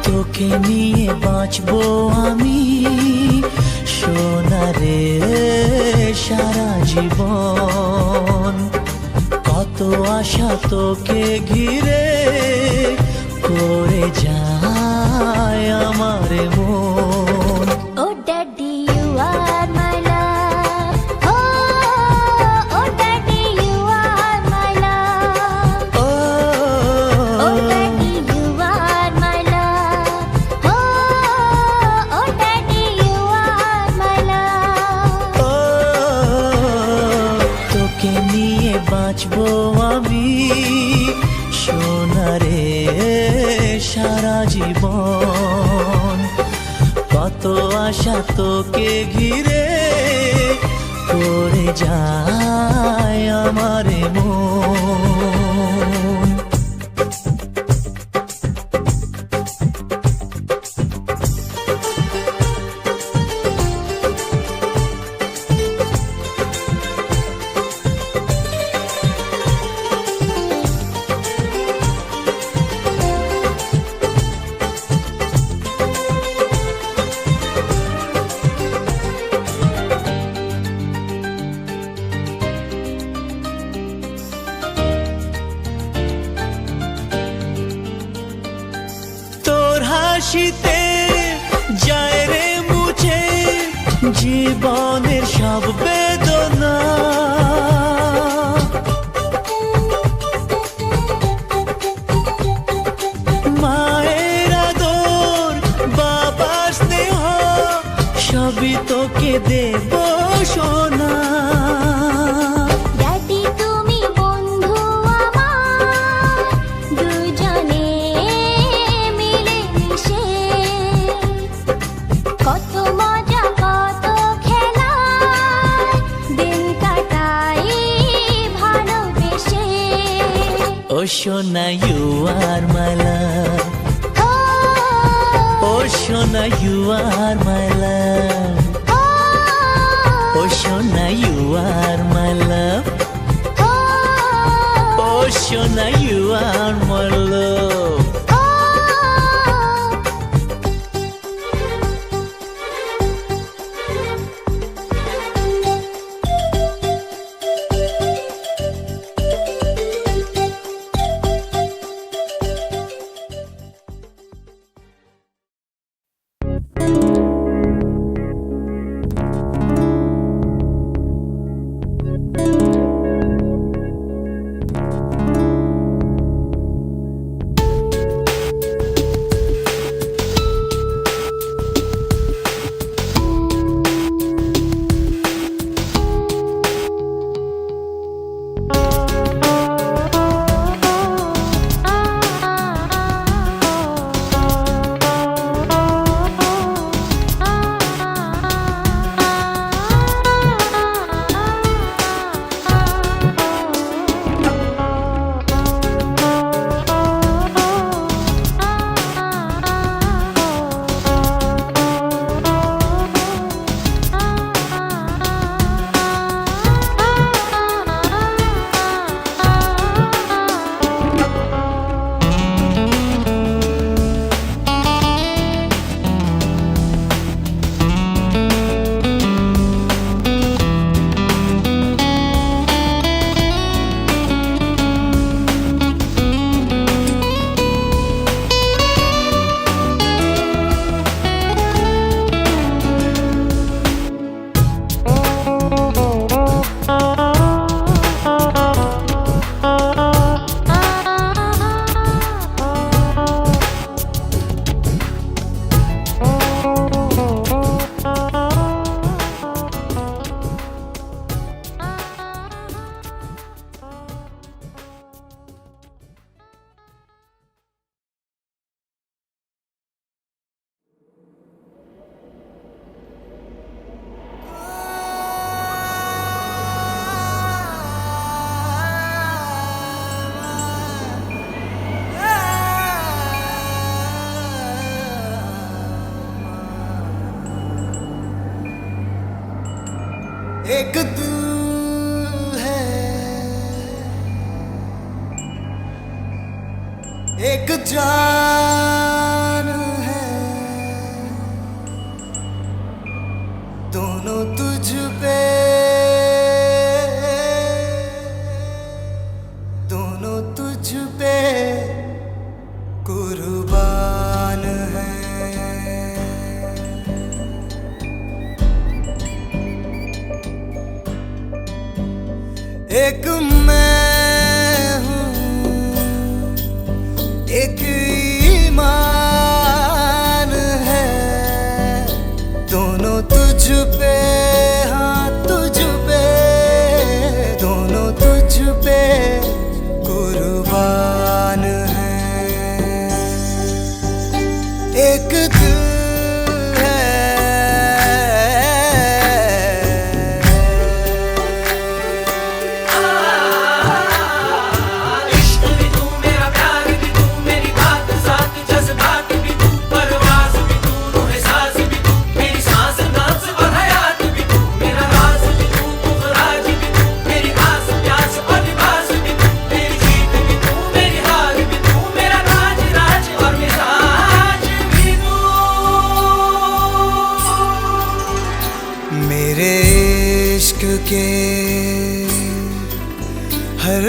তোকে নিয়ে বাঁচবো আমি সোনারে সারা জীবন কত আশা তোকে ঘিরে করে যায় আমার মন। Oh daddy you are my love, oh daddy you are my love, oh daddy you are my love, oh daddy you are my love. তোকে নিয়ে বাঁচবো আমি সোনারে সারা জীবন কত আশা তোকে ঘিরে করে যায় আমার মন। হাসিতে যায় রে মুছে জীবনের সব বেদনা, মায়ের আদর বাবার স্নেহ সবই তোকে দেব সোনা। Oh Shona, you are my love. Oh Shona, you are my love. Oh Shona, you are my love. Oh Shona, you are my love. एक दिल है एक जान है एक मैं हूँ, एक ईमान है, दोनों तुझ पे, हाँ तुझ पे, दोनों तुझ पे कुर्बान है। एक दिल मेरे इश्क के हर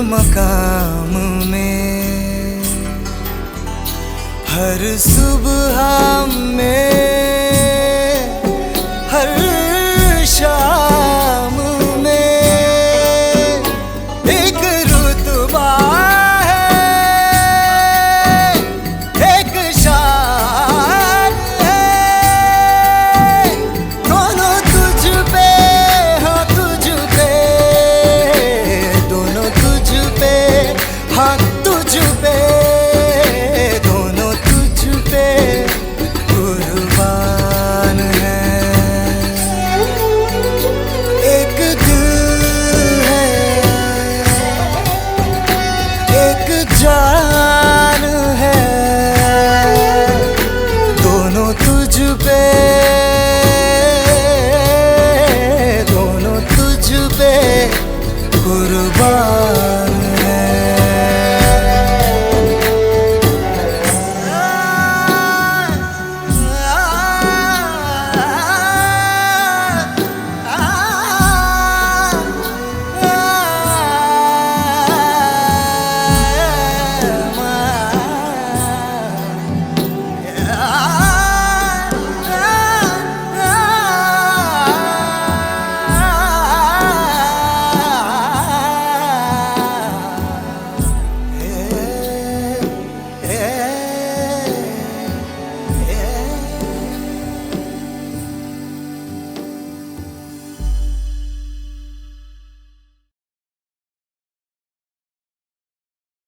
मकाम में, हर सुबह में, हर शाम में एक रुतबा है, एक शान है, दोनों तुझ पे, हाँ तुझ पे, दोनों तुझ पे, हाँ तुझ पे, दोनों तुझ पे कुर्बान है। एक दिल है, एक जान है, दोनों तुझ पे, दोनों तुझ पे कुर्बान।